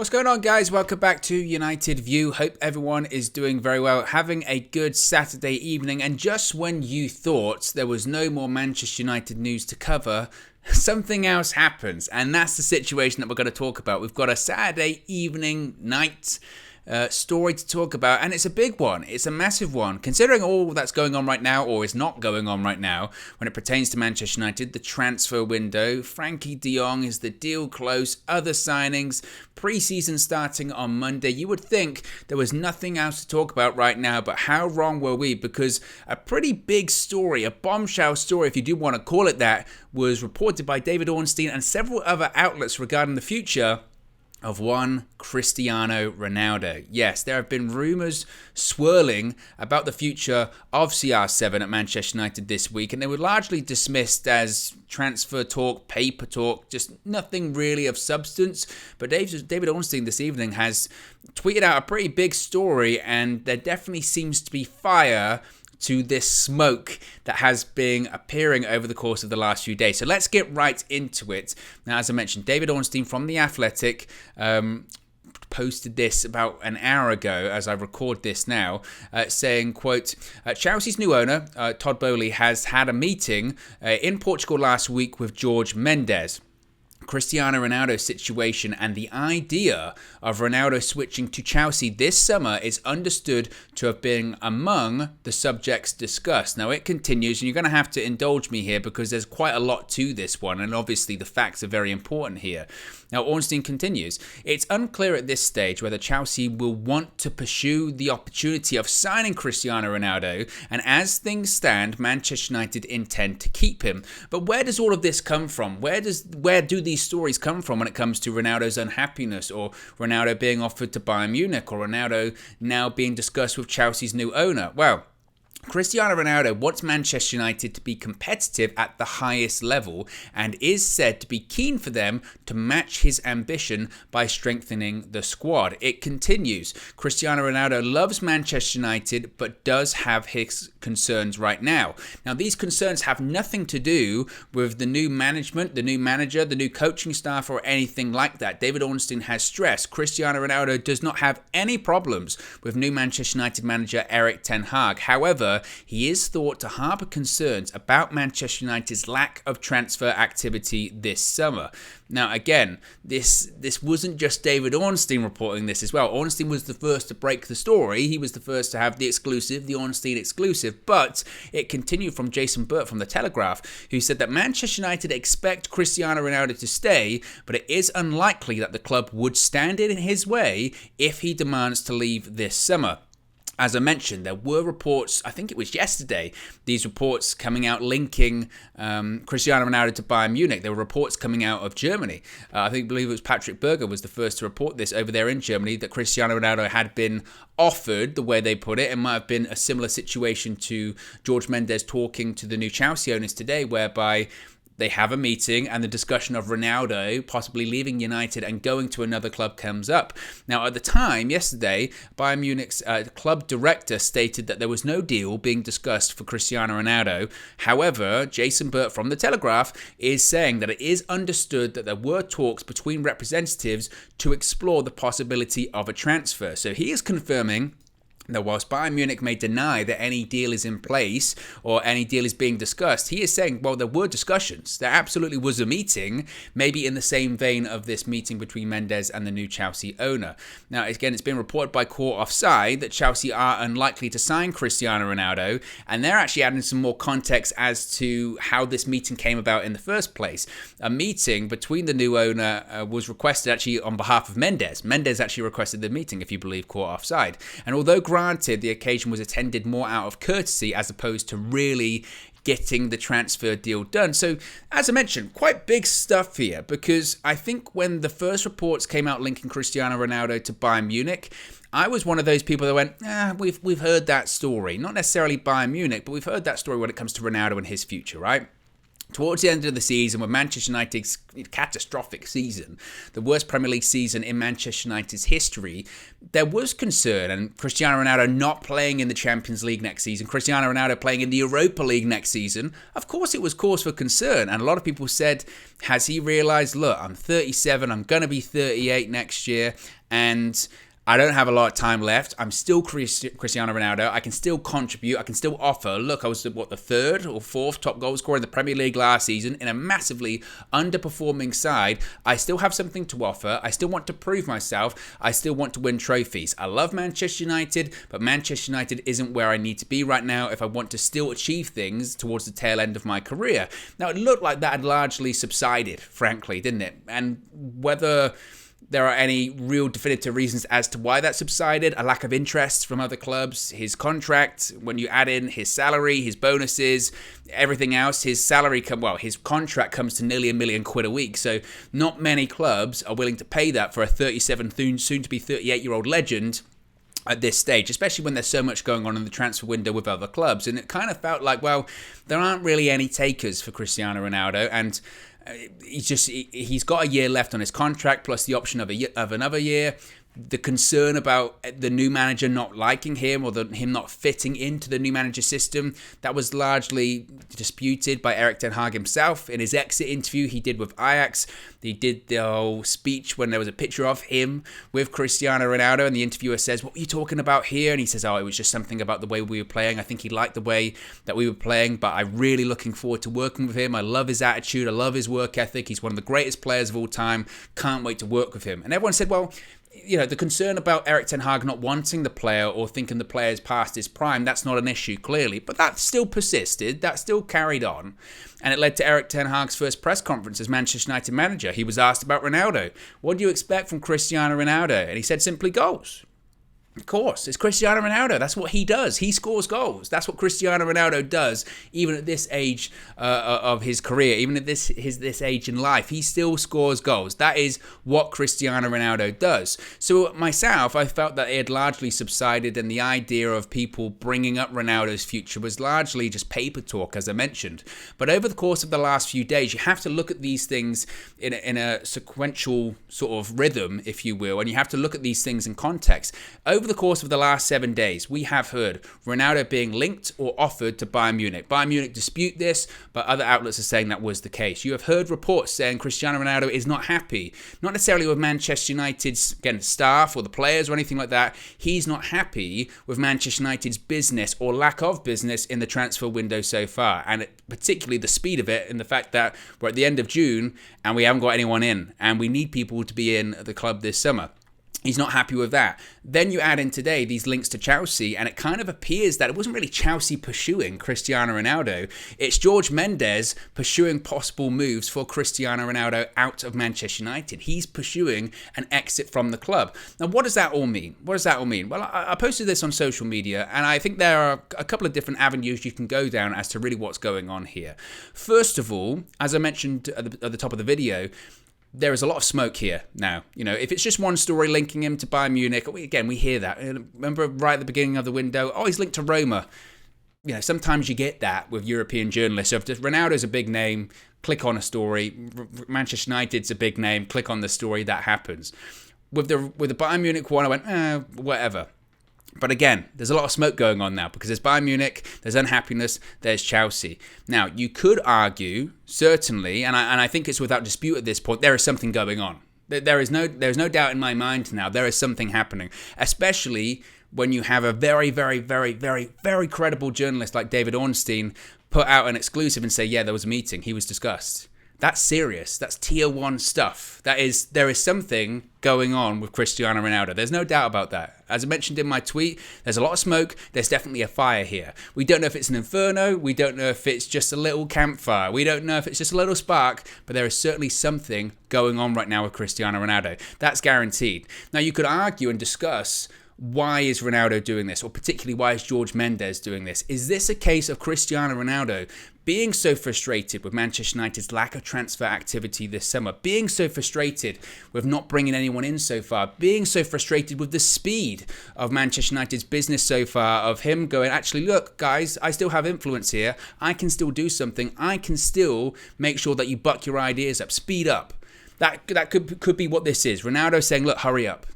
What's going on, guys? Welcome back to United View. Hope everyone is doing very well, having a good Saturday evening. And just when you thought there was no more Manchester United news to cover, something else happens. And that's the situation that we're going to talk about. We've got a Saturday evening, night story to talk about, and it's a big one. It's a massive one, considering all that's going on right now, or is not going on right now, when it pertains to Manchester United. The transfer window, Frankie de Jong, is the deal close, other signings, pre-season starting on Monday. You would think there was nothing else to talk about right now, but how wrong were we? Because a pretty big story, a bombshell story, if you do want to call it that, was reported by David Ornstein and several other outlets regarding the future of one Cristiano Ronaldo. Yes, there have been rumours swirling about the future of CR7 at Manchester United this week, and they were largely dismissed as transfer talk, paper talk, just nothing really of substance. But David Ornstein this evening has tweeted out a pretty big story, and there definitely seems to be fire to this smoke that has been appearing over the course of the last few days. So let's get right into it. Now, as I mentioned, David Ornstein from The Athletic posted this about an hour ago as I record this now, saying, quote, Chelsea's new owner, Todd Boehly, has had a meeting in Portugal last week with Jorge Mendes. Cristiano Ronaldo's situation and the idea of Ronaldo switching to Chelsea this summer is understood to have been among the subjects discussed. Now it continues, and you're going to have to indulge me here because there's quite a lot to this one, and obviously the facts are very important here. Now Ornstein continues, it's unclear at this stage whether Chelsea will want to pursue the opportunity of signing Cristiano Ronaldo, and as things stand, Manchester United intend to keep him. But where does all of this come from? Where do these stories come from when it comes to Ronaldo's unhappiness, or Ronaldo being offered to Bayern Munich, or Ronaldo now being discussed with Chelsea's new owner? Well, Cristiano Ronaldo wants Manchester United to be competitive at the highest level and is said to be keen for them to match his ambition by strengthening the squad. It continues, Cristiano Ronaldo loves Manchester United but does have his concerns right now. Now, these concerns have nothing to do with the new management, the new manager, the new coaching staff, or anything like that. David Ornstein has stressed Cristiano Ronaldo does not have any problems with new Manchester United manager Erik ten Hag. However, he is thought to harbour concerns about Manchester United's lack of transfer activity this summer. Now, again, this wasn't just David Ornstein reporting this as well. Ornstein was the first to break the story. He was the first to have the exclusive, the Ornstein exclusive. But it continued from Jason Burt from The Telegraph, who said that Manchester United expect Cristiano Ronaldo to stay, but it is unlikely that the club would stand in his way if he demands to leave this summer. As I mentioned, there were reports, I think it was yesterday, these reports coming out linking Cristiano Ronaldo to Bayern Munich. There were reports coming out of Germany. I believe it was Patrick Berger was the first to report this over there in Germany, that Cristiano Ronaldo had been offered, the way they put it. It might have been a similar situation to Jorge Mendes talking to the new Chelsea owners today, whereby they have a meeting and the discussion of Ronaldo possibly leaving United and going to another club comes up. Now, at the time, yesterday, Bayern Munich's club director stated that there was no deal being discussed for Cristiano Ronaldo. However, Jason Burt from The Telegraph is saying that it is understood that there were talks between representatives to explore the possibility of a transfer. So he is confirming that whilst Bayern Munich may deny that any deal is in place or any deal is being discussed, he is saying, well, there were discussions. There absolutely was a meeting, maybe in the same vein of this meeting between Mendes and the new Chelsea owner. Now, again, it's been reported by Court Offside that Chelsea are unlikely to sign Cristiano Ronaldo, and they're actually adding some more context as to how this meeting came about in the first place. A meeting between the new owner was requested actually on behalf of Mendes. Mendes actually requested the meeting, if you believe Court Offside. And although granted, the occasion was attended more out of courtesy as opposed to really getting the transfer deal done. So, as I mentioned, quite big stuff here, because I think when the first reports came out linking Cristiano Ronaldo to Bayern Munich, I was one of those people that went, we've heard that story. Not necessarily Bayern Munich, but we've heard that story when it comes to Ronaldo and his future, right? Towards the end of the season, with Manchester United's catastrophic season, the worst Premier League season in Manchester United's history, there was concern. And Cristiano Ronaldo not playing in the Champions League next season, Cristiano Ronaldo playing in the Europa League next season, of course it was cause for concern. And a lot of people said, has he realised, look, I'm 37, I'm going to be 38 next year, and I don't have a lot of time left. I'm still Cristiano Ronaldo. I can still contribute. I can still offer. Look, I was the third or fourth top goal scorer in the Premier League last season in a massively underperforming side. I still have something to offer. I still want to prove myself. I still want to win trophies. I love Manchester United, but Manchester United isn't where I need to be right now if I want to still achieve things towards the tail end of my career. Now, it looked like that had largely subsided, frankly, didn't it? And whether there are any real definitive reasons as to why that subsided, a lack of interest from other clubs, his contract, when you add in his salary, his bonuses, everything else, his contract comes to nearly £1 million a week. So not many clubs are willing to pay that for a 37, soon to be 38-year-old legend at this stage, especially when there's so much going on in the transfer window with other clubs. And it kind of felt like, well, there aren't really any takers for Cristiano Ronaldo, and he's got a year left on his contract plus the option of another year. The concern about the new manager not liking him or him not fitting into the new manager system, that was largely disputed by Erik ten Hag himself in his exit interview he did with Ajax. He did the whole speech when there was a picture of him with Cristiano Ronaldo, and the interviewer says, "What were you talking about here?" And he says, "Oh, it was just something about the way we were playing. I think he liked the way that we were playing, but I'm really looking forward to working with him. I love his attitude. I love his work ethic. He's one of the greatest players of all time. Can't wait to work with him." And everyone said, well, you know, the concern about Erik ten Hag not wanting the player or thinking the player's past his prime, that's not an issue, clearly. But that still persisted. That still carried on. And it led to Erik ten Hag's first press conference as Manchester United manager. He was asked about Ronaldo. What do you expect from Cristiano Ronaldo? And he said simply goals. Of course, it's Cristiano Ronaldo. That's what he does. He scores goals. That's what Cristiano Ronaldo does, even at this age of his career, even at this age in life. He still scores goals. That is what Cristiano Ronaldo does. So myself, I felt that it had largely subsided, and the idea of people bringing up Ronaldo's future was largely just paper talk, as I mentioned. But over the course of the last few days, you have to look at these things in a sequential sort of rhythm, if you will, and you have to look at these things in context. Over the course of the last 7 days, we have heard Ronaldo being linked or offered to Bayern Munich. Bayern Munich dispute this, but other outlets are saying that was the case. You have heard reports saying Cristiano Ronaldo is not happy, not necessarily with Manchester United's staff or the players or anything like that. He's not happy with Manchester United's business or lack of business in the transfer window so far, and particularly the speed of it and the fact that we're at the end of June and we haven't got anyone in, and we need people to be in the club this summer. He's not happy with that. Then you add in today these links to Chelsea, and it kind of appears that it wasn't really Chelsea pursuing Cristiano Ronaldo. It's George Mendes pursuing possible moves for Cristiano Ronaldo out of Manchester United. He's pursuing an exit from the club. Now, what does that all mean? Well, I posted this on social media, and I think there are a couple of different avenues you can go down as to really what's going on here. First of all, as I mentioned at the top of the video, there is a lot of smoke here now. You know, if it's just one story linking him to Bayern Munich, again, we hear that. Remember right at the beginning of the window, oh, he's linked to Roma. You know, sometimes you get that with European journalists. So if Ronaldo's a big name, click on a story. Manchester United's a big name, click on the story, that happens. With the Bayern Munich one, I went, whatever. But again, there's a lot of smoke going on now because there's Bayern Munich, there's unhappiness, there's Chelsea. Now, you could argue, certainly, and I think it's without dispute at this point, there is something going on. There's no doubt in my mind now, there is something happening, especially when you have a very, very, very, very, very credible journalist like David Ornstein put out an exclusive and say, yeah, there was a meeting, he was discussed. That's serious. That's tier 1 stuff. There is something going on with Cristiano Ronaldo. There's no doubt about that. As I mentioned in my tweet, there's a lot of smoke. There's definitely a fire here. We don't know if it's an inferno. We don't know if it's just a little campfire. We don't know if it's just a little spark, but there is certainly something going on right now with Cristiano Ronaldo. That's guaranteed. Now, you could argue and discuss why is Ronaldo doing this? Or particularly, why is George Mendes doing this? Is this a case of Cristiano Ronaldo being so frustrated with Manchester United's lack of transfer activity this summer, being so frustrated with not bringing anyone in so far, being so frustrated with the speed of Manchester United's business so far, of him going, actually, look, guys, I still have influence here. I can still do something. I can still make sure that you buck your ideas up, speed up. That could be what this is. Ronaldo saying, look, hurry up.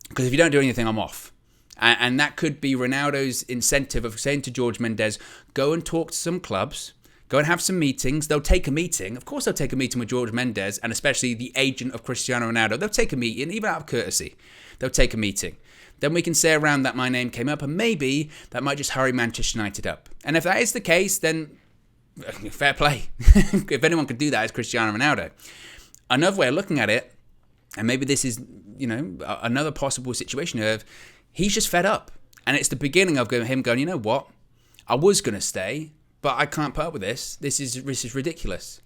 Because if you don't do anything, I'm off. And that could be Ronaldo's incentive of saying to George Mendes, go and talk to some clubs, go and have some meetings. They'll take a meeting. Of course, they'll take a meeting with George Mendes, and especially the agent of Cristiano Ronaldo. They'll take a meeting, even out of courtesy. They'll take a meeting. Then we can say around that my name came up, and maybe that might just hurry Manchester United up. And if that is the case, then fair play. If anyone could do that, it's Cristiano Ronaldo. Another way of looking at it, and maybe this is, another possible situation of he's just fed up. And it's the beginning of him going, you know what? I was going to stay, but I can't put up with this. This is ridiculous.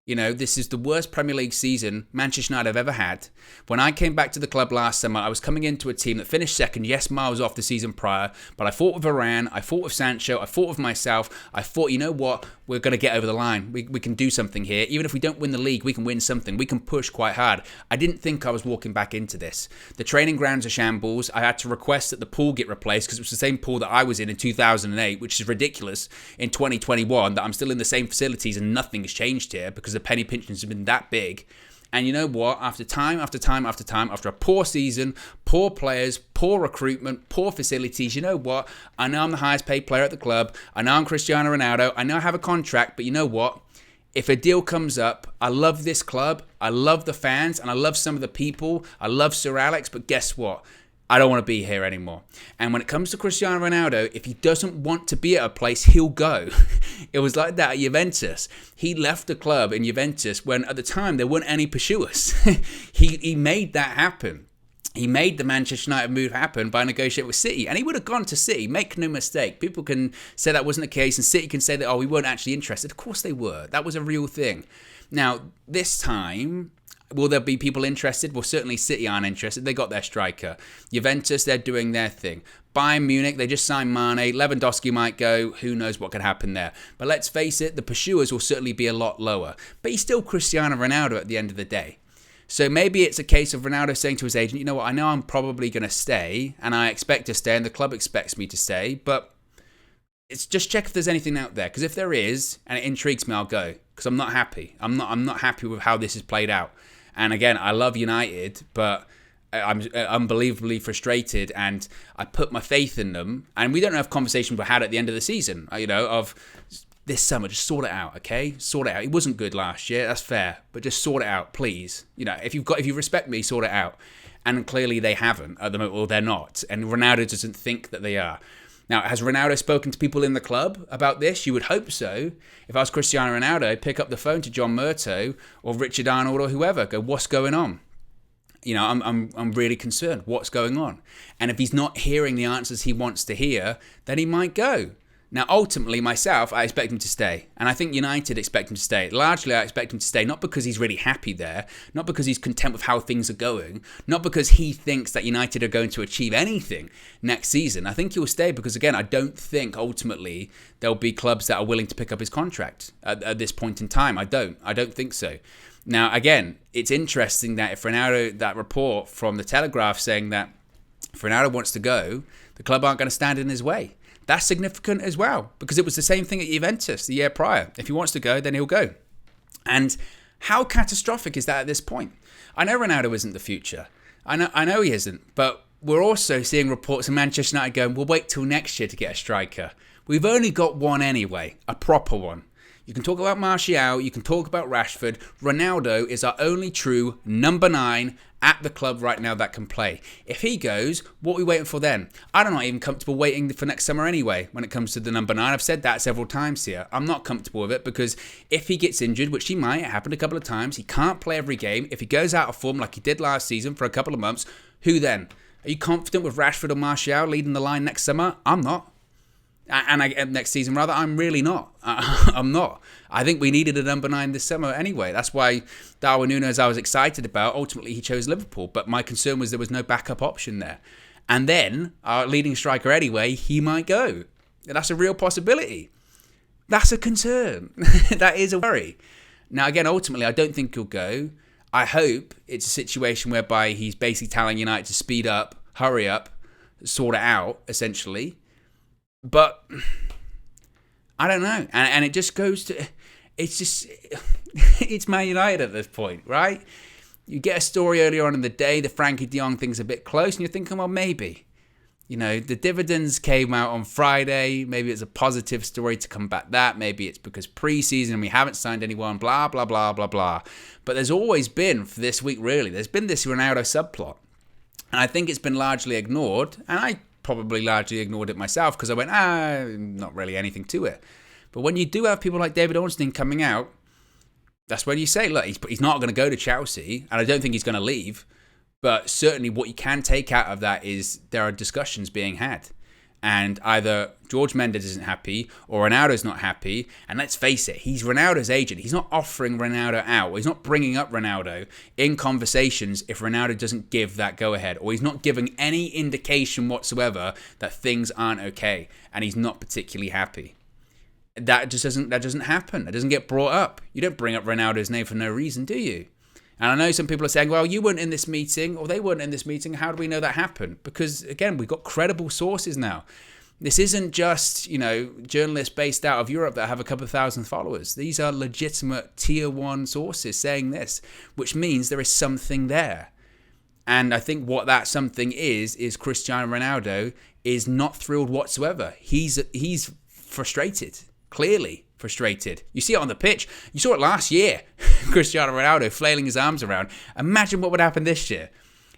This is the worst Premier League season Manchester United have ever had. When I came back to the club last summer, I was coming into a team that finished second, yes, miles off the season prior, but I fought with Varane, I fought with Sancho, I fought with myself. I thought, you know what? We're going to get over the line. We can do something here. Even if we don't win the league, we can win something. We can push quite hard. I didn't think I was walking back into this. The training grounds are shambles. I had to request that the pool get replaced because it was the same pool that I was in 2008, which is ridiculous in 2021 that I'm still in the same facilities and nothing has changed here because the penny pinchings have been that big. And you know what? After time after time after time, after a poor season, poor players, poor recruitment, poor facilities, you know what? I know I'm the highest paid player at the club. I know I'm Cristiano Ronaldo. I know I have a contract, but you know what? If a deal comes up, I love this club. I love the fans and I love some of the people. I love Sir Alex, but guess what? I don't want to be here anymore. And when it comes to Cristiano Ronaldo, if he doesn't want to be at a place, he'll go. It was like that at Juventus. He left the club in Juventus when at the time there weren't any pursuers. He made that happen. He made the Manchester United move happen by negotiating with City. And he would have gone to City, make no mistake. People can say that wasn't the case and City can say that, oh, we weren't actually interested. Of course they were. That was a real thing. Now, this time, will there be people interested? Well, certainly City aren't interested. They got their striker. Juventus, they're doing their thing. Bayern Munich, they just signed Mane. Lewandowski might go. Who knows what could happen there? But let's face it, the pursuers will certainly be a lot lower. But he's still Cristiano Ronaldo at the end of the day. So maybe it's a case of Ronaldo saying to his agent, you know what, I know I'm probably going to stay, and I expect to stay, and the club expects me to stay, but it's just check if there's anything out there. Because if there is, and it intrigues me, I'll go. Because I'm not happy. I'm not happy with how this has played out. And again, I love United, but I'm unbelievably frustrated, and I put my faith in them. And we don't have conversations we had at the end of the season, of this summer, just sort it out, okay? Sort it out. It wasn't good last year, that's fair, but just sort it out, please. If you respect me, sort it out. And clearly they haven't at the moment, or they're not. And Ronaldo doesn't think that they are. Now, has Ronaldo spoken to people in the club about this? You would hope so. If I was Cristiano Ronaldo, pick up the phone to John Murtough or Richard Arnold or whoever. Go, what's going on? I'm really concerned. What's going on? And if he's not hearing the answers he wants to hear, then he might go. Now, ultimately, myself, I expect him to stay. And I think United expect him to stay. Largely, I expect him to stay, not because he's really happy there, not because he's content with how things are going, not because he thinks that United are going to achieve anything next season. I think he'll stay because, again, I don't think, ultimately, there'll be clubs that are willing to pick up his contract at this point in time. I don't think so. Now, again, it's interesting that if Ronaldo, that report from the Telegraph saying that if Ronaldo wants to go, the club aren't going to stand in his way. That's significant as well, because it was the same thing at Juventus the year prior. If he wants to go, then he'll go. And how catastrophic is that at this point? I know Ronaldo isn't the future. I know he isn't, but we're also seeing reports of Manchester United going, we'll wait till next year to get a striker. We've only got one anyway, a proper one. You can talk about Martial, you can talk about Rashford. Ronaldo is our only true number 9 at the club right now that can play. If he goes, what are we waiting for then? I'm not even comfortable waiting for next summer anyway when it comes to the number 9. I've said that several times here. I'm not comfortable with it because if he gets injured, which he might, it happened a couple of times, he can't play every game. If he goes out of form like he did last season for a couple of months, who then? Are you confident with Rashford or Martial leading the line next summer? I'm not. And next season, rather, I'm really not. I'm not. I think we needed a number 9 this summer anyway. That's why Darwin Núñez I was excited about. Ultimately, he chose Liverpool. But my concern was there was no backup option there. And then our leading striker anyway, he might go. That's a real possibility. That's a concern. That is a worry. Now, again, ultimately, I don't think he'll go. I hope it's a situation whereby he's basically telling United to speed up, hurry up, sort it out, essentially. But I don't know. And it just goes to... It's Man United at this point, right? You get a story earlier on in the day, the Frankie de Jong thing's a bit close, and you're thinking, well, maybe. You know, the dividends came out on Friday. Maybe it's a positive story to combat that. Maybe it's because pre-season and we haven't signed anyone, blah, blah, blah, blah, blah. But there's always been, for this week really, there's been this Ronaldo subplot. And I think it's been largely ignored. And I probably largely ignored it myself because I went, not really anything to it. But when you do have people like David Ornstein coming out, that's when you say, look, he's not going to go to Chelsea. And I don't think he's going to leave. But certainly what you can take out of that is there are discussions being had. And either George Mendes isn't happy or Ronaldo's not happy. And let's face it, he's Ronaldo's agent. He's not offering Ronaldo out. He's not bringing up Ronaldo in conversations if Ronaldo doesn't give that go-ahead. Or he's not giving any indication whatsoever that things aren't okay. And he's not particularly happy. That doesn't happen. That doesn't get brought up. You don't bring up Ronaldo's name for no reason, do you? And I know some people are saying, well, you weren't in this meeting or they weren't in this meeting. How do we know that happened? Because, again, we've got credible sources now. This isn't just, journalists based out of Europe that have a couple of thousand followers. These are legitimate tier one sources saying this, which means there is something there. And I think what that something is Cristiano Ronaldo is not thrilled whatsoever. He's frustrated, clearly. Frustrated. You see it on the pitch. You saw it last year. Cristiano Ronaldo flailing his arms around. Imagine what would happen this year.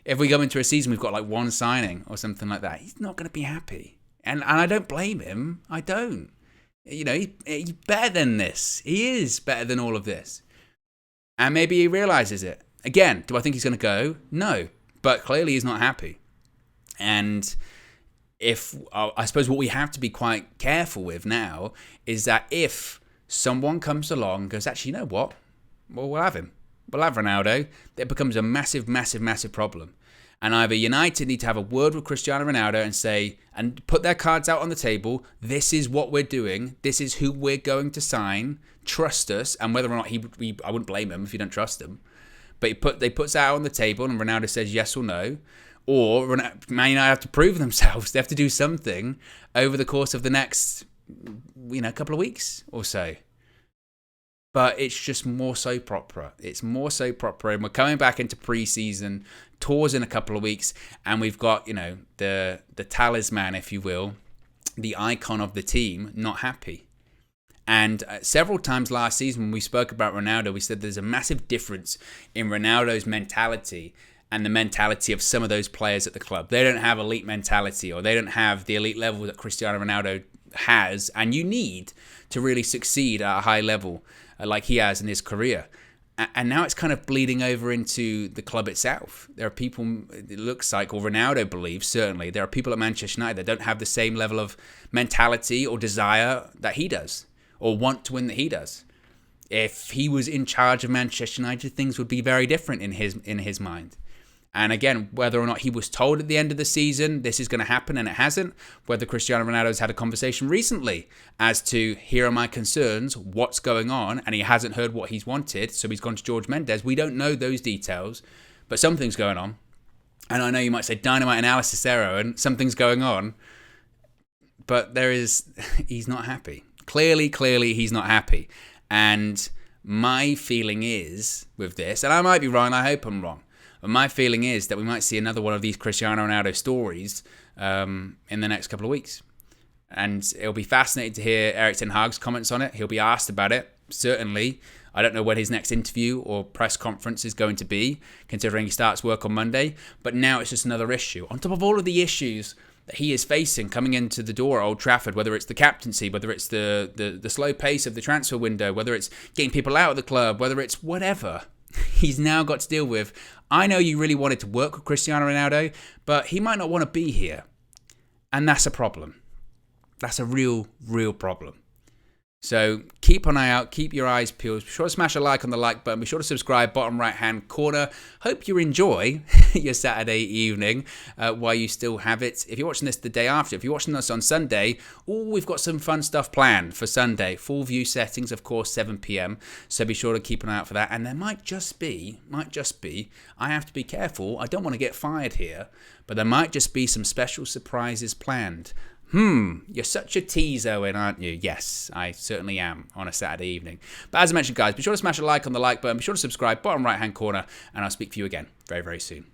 If we go into a season, we've got like one signing or something like that. He's not going to be happy. And I don't blame him. I don't. He's better than this. He is better than all of this. And maybe he realizes it. Again, do I think he's going to go? No. But clearly he's not happy. And I suppose what we have to be quite careful with now is that if someone comes along and goes, actually, you know what? Well, we'll have him. We'll have Ronaldo. It becomes a massive, massive, massive problem. And either United need to have a word with Cristiano Ronaldo and say, and put their cards out on the table. This is what we're doing. This is who we're going to sign. Trust us. And whether or not I wouldn't blame him if you don't trust him. But they puts that out on the table and Ronaldo says yes or no. Or Man United have to prove themselves. They have to do something over the course of the next, couple of weeks or so. But it's just more so proper. It's more so proper. And we're coming back into pre-season tours in a couple of weeks. And we've got, the talisman, if you will, the icon of the team, not happy. And several times last season when we spoke about Ronaldo, we said there's a massive difference in Ronaldo's mentality and the mentality of some of those players at the club. They don't have elite mentality or they don't have the elite level that Cristiano Ronaldo has and you need to really succeed at a high level like he has in his career. And now it's kind of bleeding over into the club itself. There are people, it looks like, or Ronaldo believes, certainly, there are people at Manchester United that don't have the same level of mentality or desire that he does or want to win that he does. If he was in charge of Manchester United, things would be very different in his mind. And again, whether or not he was told at the end of the season this is going to happen and it hasn't, whether Cristiano Ronaldo's had a conversation recently as to here are my concerns, what's going on, and he hasn't heard what he's wanted, so he's gone to George Mendes. We don't know those details, but something's going on. And I know you might say dynamite analysis there, Owen, something's going on, but he's not happy. Clearly, he's not happy. And my feeling is with this, and I might be wrong, I hope I'm wrong, but my feeling is that we might see another one of these Cristiano Ronaldo stories in the next couple of weeks. And it'll be fascinating to hear Erik ten Hag's comments on it. He'll be asked about it, certainly. I don't know when his next interview or press conference is going to be, considering he starts work on Monday. But now it's just another issue. On top of all of the issues that he is facing coming into the door at Old Trafford, whether it's the captaincy, whether it's the slow pace of the transfer window, whether it's getting people out of the club, whether it's whatever he's now got to deal with. I know you really wanted to work with Cristiano Ronaldo, but he might not want to be here. And that's a problem. That's a real, real problem. So keep an eye out, keep your eyes peeled. Be sure to smash a like on the like button. Be sure to subscribe, bottom right hand corner. Hope you enjoy your Saturday evening while you still have it. If you're watching this the day after, if you're watching this on Sunday, we've got some fun stuff planned for Sunday. Full view settings, of course, 7 p.m. So be sure to keep an eye out for that. And there might just be, I have to be careful. I don't want to get fired here, but there might just be some special surprises planned. You're such a tease, Owen, aren't you? Yes, I certainly am on a Saturday evening. But as I mentioned, guys, be sure to smash a like on the like button. Be sure to subscribe, bottom right-hand corner, and I'll speak to you again very, very soon.